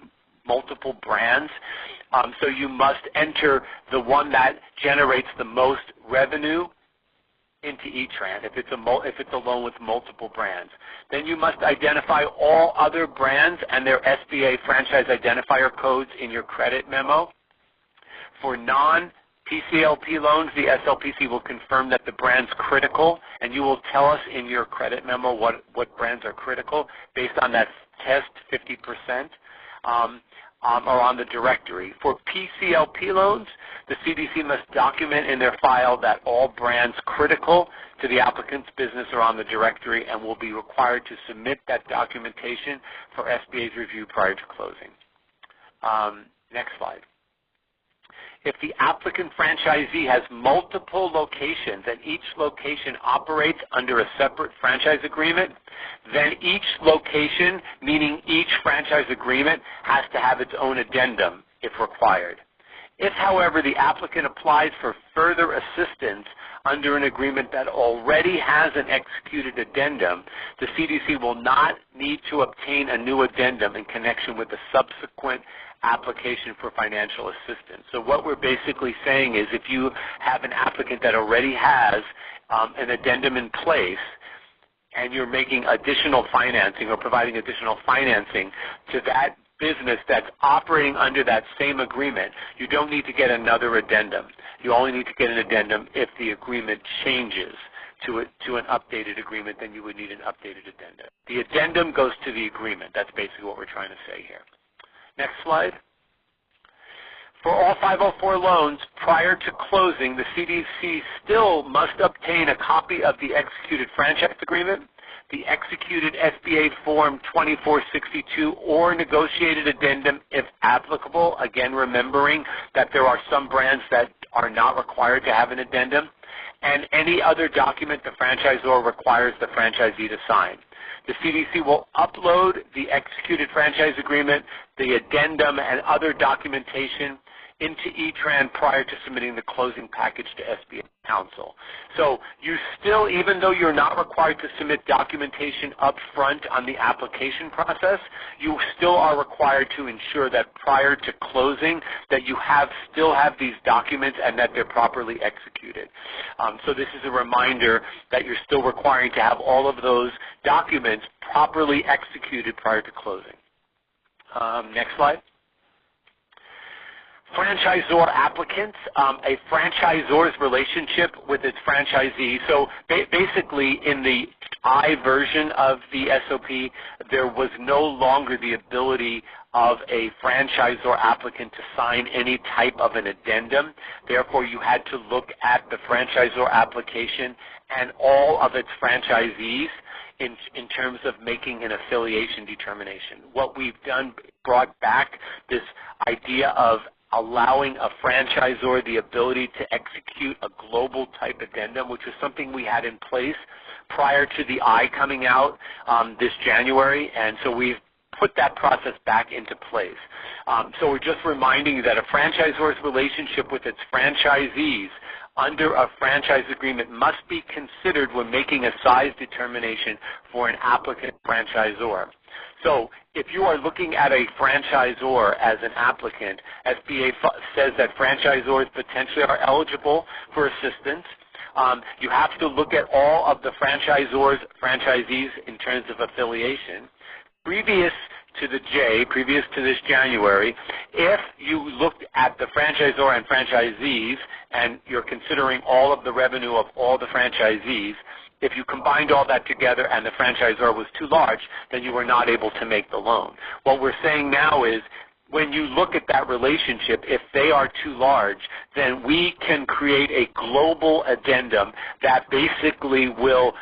multiple brands, so you must enter the one that generates the most revenue into E-Tran if it's a loan with multiple brands. Then you must identify all other brands and their SBA franchise identifier codes in your credit memo. For non-PCLP loans, the SLPC will confirm that the brand's critical, and you will tell us in your credit memo what brands are critical based on that test, 50%. Or on the directory. For PCLP loans, the CDC must document in their file that all brands critical to the applicant's business are on the directory and will be required to submit that documentation for SBA's review prior to closing. Next slide. If the applicant franchisee has multiple locations and each location operates under a separate franchise agreement, then each location, meaning each franchise agreement, has to have its own addendum if required. If, however, the applicant applies for further assistance under an agreement that already has an executed addendum, the CDC will not need to obtain a new addendum in connection with the subsequent application for financial assistance. So what we're basically saying is if you have an applicant that already has an addendum in place and you're making additional financing or providing additional financing to that business that's operating under that same agreement, you don't need to get another addendum. You only need to get an addendum if the agreement changes to an updated agreement, then you would need an updated addendum. The addendum goes to the agreement. That's basically what we're trying to say here. Next slide. For all 504 loans, prior to closing, the CDC still must obtain a copy of the executed franchise agreement, the executed SBA Form 2462 or negotiated addendum if applicable, again remembering that there are some brands that are not required to have an addendum, and any other document the franchisor requires the franchisee to sign. The CDC will upload the executed franchise agreement, the addendum, and other documentation into E-Tran prior to submitting the closing package to SBA counsel. So you still, even though you're not required to submit documentation up front on the application process, you still are required to ensure that prior to closing that you still have these documents and that they're properly executed. So this is a reminder that you're still requiring to have all of those documents properly executed prior to closing. Next slide. Franchisor applicants, a franchisor's relationship with its franchisee. So basically in the I version of the SOP, there was no longer the ability of a franchisor applicant to sign any type of an addendum. Therefore, you had to look at the franchisor application and all of its franchisees in terms of making an affiliation determination. What we've done brought back this idea of allowing a franchisor the ability to execute a global type addendum, which was something we had in place prior to the I coming out this January, and so we've put that process back into place. So we're just reminding you that a franchisor's relationship with its franchisees under a franchise agreement must be considered when making a size determination for an applicant franchisor. So if you are looking at a franchisor as an applicant, SBA says that franchisors potentially are eligible for assistance. You have to look at all of the franchisees in terms of affiliation. Previous to this January, if you looked at the franchisor and franchisees and you're considering all of the revenue of all the franchisees, if you combined all that together and the franchisor was too large, then you were not able to make the loan. What we're saying now is when you look at that relationship, if they are too large, then we can create a global addendum that basically will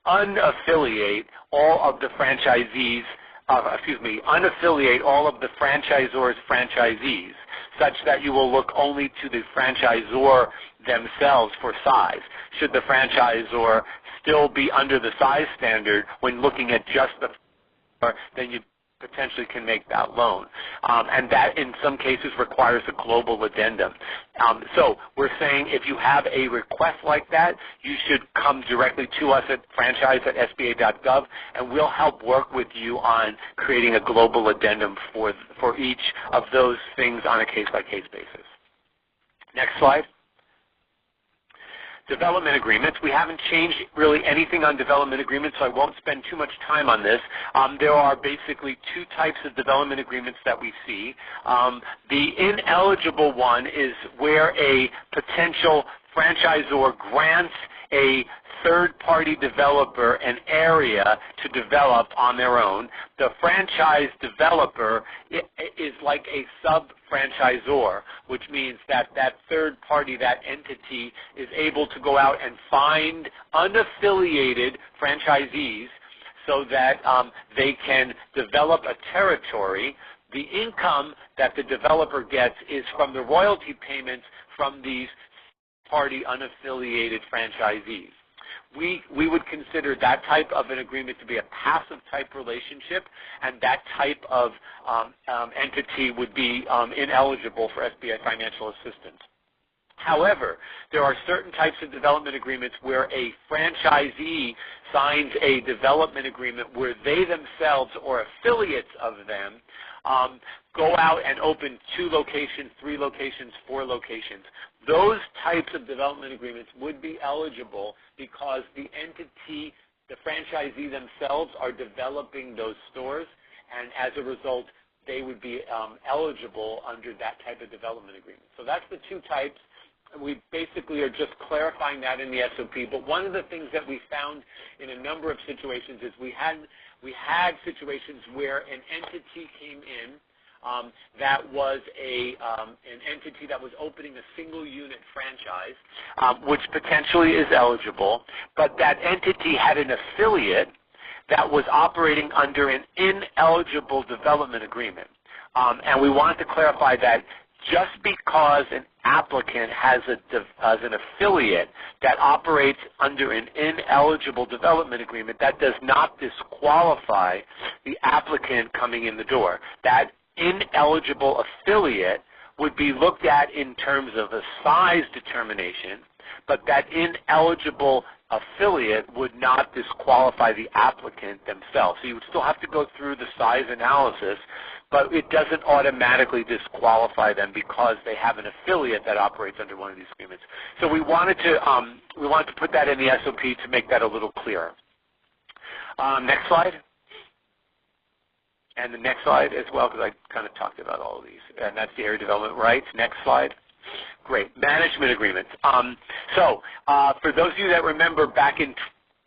unaffiliate all of the franchisees, unaffiliate all of the franchisor's franchisees, such that you will look only to the franchisor themselves for size. Should the franchisor still be under the size standard when looking at just the, then you potentially can make that loan. And that in some cases requires a global addendum. So we're saying if you have a request like that, you should come directly to us at franchise@sba.gov, and we'll help work with you on creating a global addendum for each of those things on a case-by-case basis. Next slide. Development agreements. We haven't changed really anything on development agreements, so I won't spend too much time on this. There are basically two types of development agreements that we see. The ineligible one is where a potential franchisor grants a third-party developer an area to develop on their own. The franchise developer is like a sub-franchisor, which means that that third party, that entity, is able to go out and find unaffiliated franchisees so that they can develop a territory. The income that the developer gets is from the royalty payments from these party unaffiliated franchisees. We would consider that type of an agreement to be a passive type relationship, and that type of entity would be ineligible for SBA financial assistance. However, there are certain types of development agreements where a franchisee signs a development agreement where they themselves or affiliates of them go out and open 2 locations, 3 locations, 4 locations. Those types of development agreements would be eligible because the entity, the franchisee themselves, are developing those stores, and as a result, they would be eligible under that type of development agreement. So that's the 2 types. We basically are just clarifying that in the SOP. But one of the things that we found in a number of situations is we had situations where an entity came in that was an entity that was opening a single unit franchise, which potentially is eligible, but that entity had an affiliate that was operating under an ineligible development agreement. And we wanted to clarify that just because an applicant has an affiliate that operates under an ineligible development agreement, that does not disqualify the applicant coming in the door. That ineligible affiliate would be looked at in terms of a size determination, but that ineligible affiliate would not disqualify the applicant themselves. So you would still have to go through the size analysis, but it doesn't automatically disqualify them because they have an affiliate that operates under one of these agreements. So we wanted to put that in the SOP to make that a little clearer. Next slide. And the next slide as well, because I kind of talked about all of these. And that's the area development rights. Next slide. Great. Management agreements. For those of you that remember, back in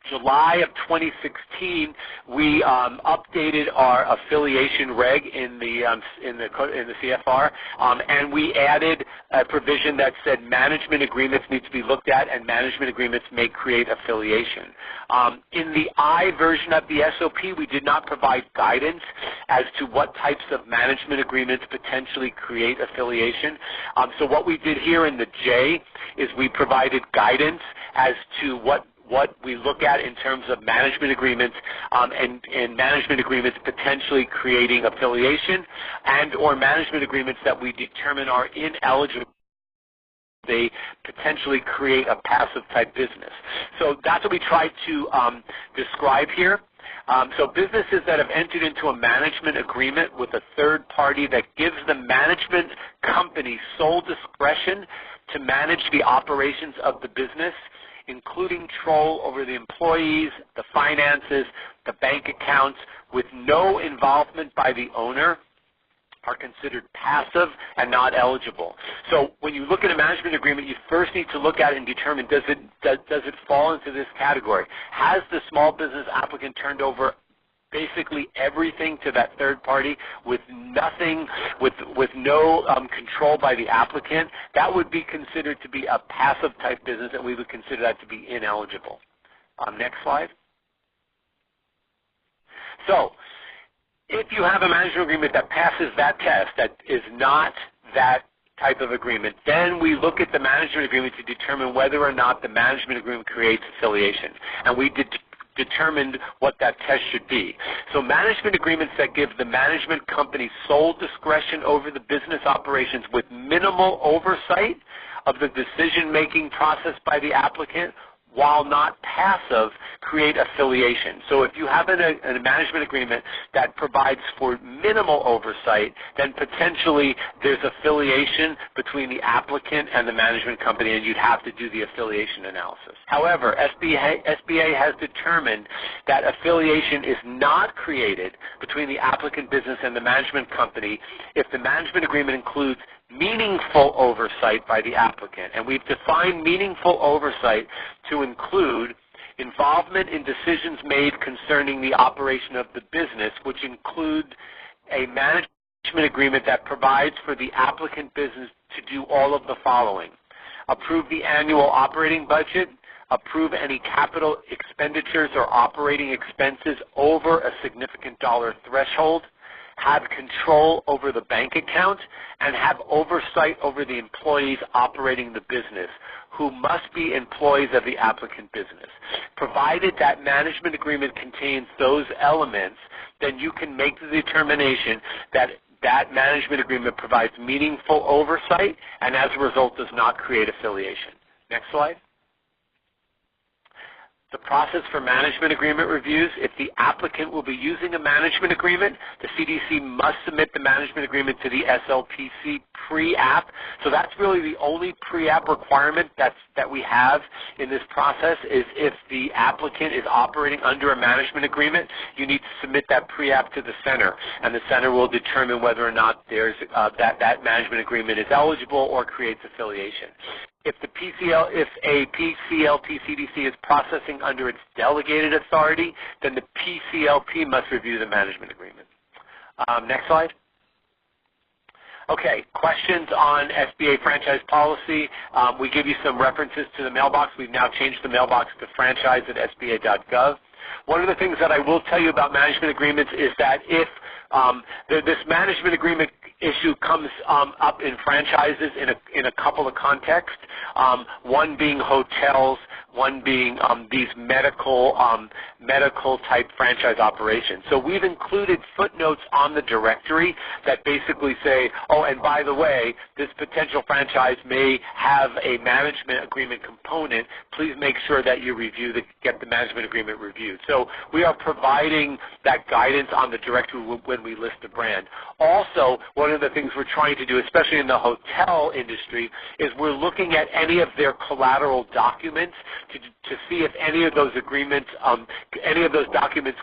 July of 2016, we updated our affiliation reg in the CFR, and we added a provision that said management agreements need to be looked at, and management agreements may create affiliation. In the I version of the SOP, we did not provide guidance as to what types of management agreements potentially create affiliation. So what we did here in the J is we provided guidance as to what we look at in terms of management agreements and management agreements potentially creating affiliation, and or management agreements that we determine are ineligible. They potentially create a passive type business. So that's what we try to describe here. So businesses that have entered into a management agreement with a third party that gives the management company sole discretion to manage the operations of the business, including control over the employees, the finances, the bank accounts, with no involvement by the owner, are considered passive and not eligible. So when you look at a management agreement, you first need to look at it and determine, does it fall into this category? Has the small business applicant turned over basically everything to that third party with nothing, with no control by the applicant? That would be considered to be a passive type business, and we would consider that to be ineligible. Next slide. So if you have a management agreement that passes that test, that is not that type of agreement, then we look at the management agreement to determine whether or not the management agreement creates affiliation. And we determined what that test should be. So management agreements that give the management company sole discretion over the business operations with minimal oversight of the decision-making process by the applicant, while not passive, create affiliation. So if you have a management agreement that provides for minimal oversight, then potentially there's affiliation between the applicant and the management company, and you'd have to do the affiliation analysis. However, SBA has determined that affiliation is not created between the applicant business and the management company if the management agreement includes meaningful oversight by the applicant. And we've defined meaningful oversight to include involvement in decisions made concerning the operation of the business, which include a management agreement that provides for the applicant business to do all of the following: approve the annual operating budget, approve any capital expenditures or operating expenses over a significant dollar threshold, have control over the bank account, and have oversight over the employees operating the business, who must be employees of the applicant business. Provided that management agreement contains those elements, then you can make the determination that that management agreement provides meaningful oversight and as a result does not create affiliation. Next slide. The process for management agreement reviews: if the applicant will be using a management agreement, the CDC must submit the management agreement to the SLPC pre-app. So that's really the only pre-app requirement that we have in this process, is if the applicant is operating under a management agreement, you need to submit that pre-app to the center, and the center will determine whether or not there's that management agreement is eligible or creates affiliation. If a PCLP CDC is processing under its delegated authority, then the PCLP must review the management agreement. Next slide. Okay, questions on SBA franchise policy. We give you some references to the mailbox. We've now changed the mailbox to franchise@sba.gov. One of the things that I will tell you about management agreements is that if this management agreement issue comes up in franchises in a couple of contexts, one being hotels, one being these medical type franchise operations. So we've included footnotes on the directory that basically say, oh, and by the way, this potential franchise may have a management agreement component. Please make sure that you get the management agreement reviewed. So we are providing that guidance on the directory when we list a brand. Also, one of the things we're trying to do, especially in the hotel industry, is we're looking at any of their collateral documents to see if any of those agreements, any of those documents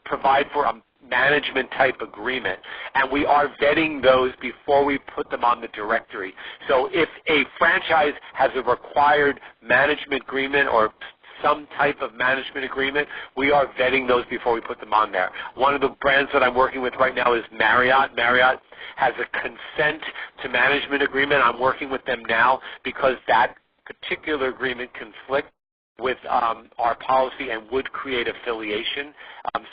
provide for a management type agreement, and we are vetting those before we put them on the directory. So if a franchise has a required management agreement or some type of management agreement, we are vetting those before we put them on there. One of the brands that I'm working with right now is Marriott. Marriott has a consent to management agreement. I'm working with them now because that particular agreement conflicts with our policy and would create affiliation.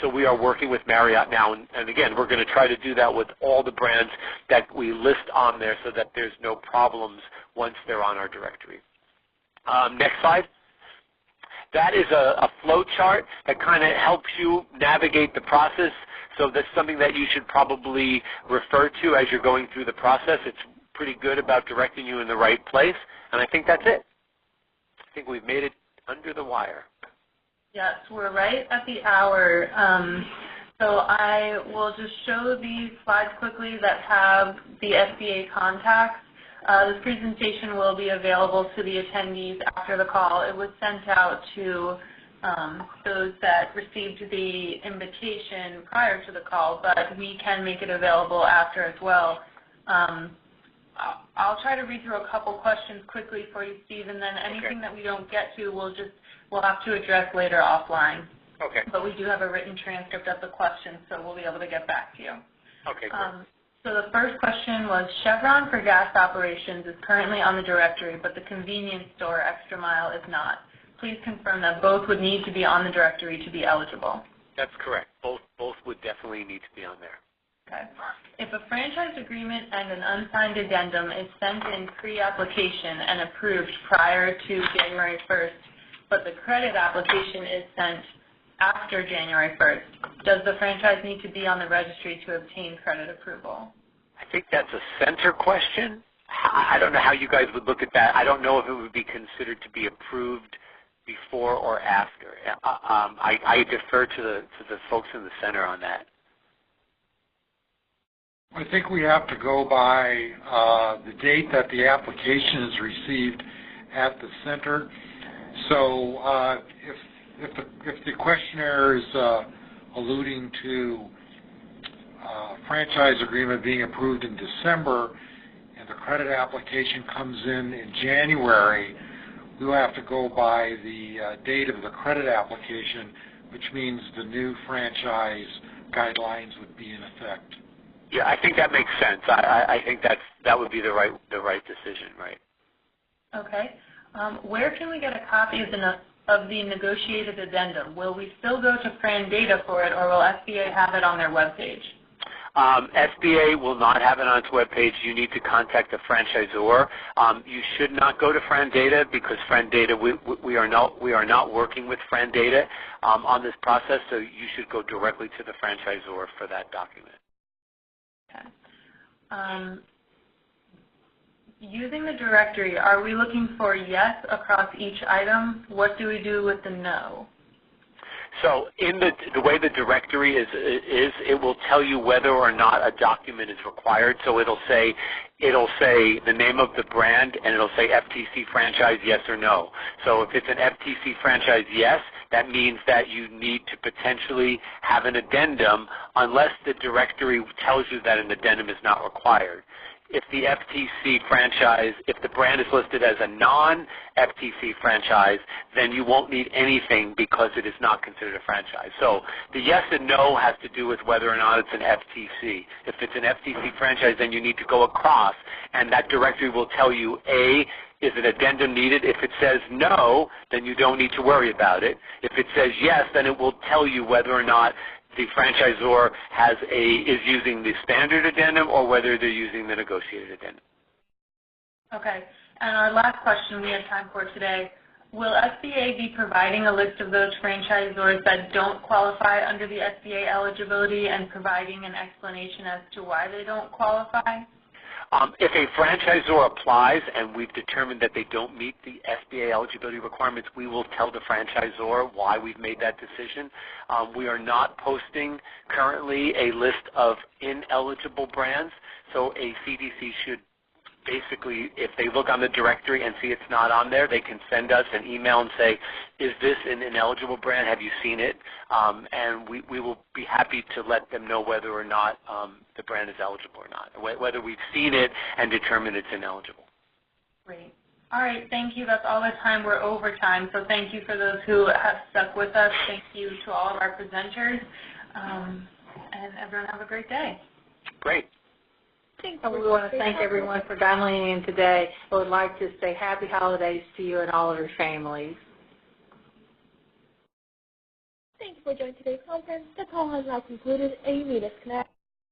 So we are working with Marriott now, and again, we're going to try to do that with all the brands that we list on there so that there's no problems once they're on our directory. Next slide. That is a flow chart that kind of helps you navigate the process. So that's something that you should probably refer to as you're going through the process. It's pretty good about directing you in the right place, and I think that's it. I think we've made it under the wire. Yes, we're right at the hour. So I will just show these slides quickly that have the SBA contacts. This presentation will be available to the attendees after the call. It was sent out to those that received the invitation prior to the call, but we can make it available after as well. I'll try to read through a couple questions quickly for you, Steve, and then anything that we don't get to, we'll have to address later offline. Okay. But we do have a written transcript of the questions, so we'll be able to get back to you. Okay, great. So the first question was, Chevron for gas operations is currently on the directory, but the convenience store Extra Mile is not. Please confirm that both would need to be on the directory to be eligible. That's correct. Both would definitely need to be on there. Okay. If a franchise agreement and an unsigned addendum is sent in pre-application and approved prior to January 1st, but the credit application is sent after January 1st, does the franchise need to be on the registry to obtain credit approval? I think that's a center question. I don't know how you guys would look at that. I don't know if it would be considered to be approved before or after. I defer to the folks in the center on that. I think we have to go by the date that the application is received at the center. So if the questionnaire is alluding to franchise agreement being approved in December and the credit application comes in January, we'll have to go by the date of the credit application, which means the new franchise guidelines would be in effect. Yeah, I think that makes sense. I think that would be the right decision, right? Okay. Where can we get a copy of the negotiated addendum? Will we still go to Fran Data for it, or will SBA have it on their webpage? SBA will not have it on its webpage. You need to contact the franchisor. You should not go to Fran Data because Fran Data, we are not working with Fran Data on this process, so you should go directly to the franchisor for that document. Okay. Using the directory, are we looking for yes across each item? What do we do with the no? So in the way the directory is, it will tell you whether or not a document is required. So it'll say the name of the brand, and it'll say FTC franchise yes or no. So if it's an FTC franchise yes, that means that you need to potentially have an addendum unless the directory tells you that an addendum is not required. If the FTC franchise, if the brand is listed as a non-FTC franchise, then you won't need anything because it is not considered a franchise. So the yes and no has to do with whether or not it's an FTC. If it's an FTC franchise, then you need to go across, and that directory will tell you, A, is an addendum needed? If it says no, then you don't need to worry about it. If it says yes, then it will tell you whether or not the franchisor is using the standard addendum or whether they're using the negotiated addendum. Okay. And our last question we have time for today, will SBA be providing a list of those franchisors that don't qualify under the SBA eligibility and providing an explanation as to why they don't qualify? If a franchisor applies and we've determined that they don't meet the SBA eligibility requirements, we will tell the franchisor why we've made that decision. We are not posting currently a list of ineligible brands, so a CDC should basically, if they look on the directory and see it's not on there, they can send us an email and say, is this an ineligible brand? Have you seen it? And we will be happy to let them know whether or not the brand is eligible or not, whether we've seen it and determined it's ineligible. Great. All right, thank you. That's all the time. We're over time, so thank you for those who have stuck with us. Thank you to all of our presenters, and everyone have a great day. Great. And we want to thank everyone for dialing in today. I would like to say happy holidays to you and all of your families. Thank you for joining today's conference. The call has now concluded, and you may disconnect.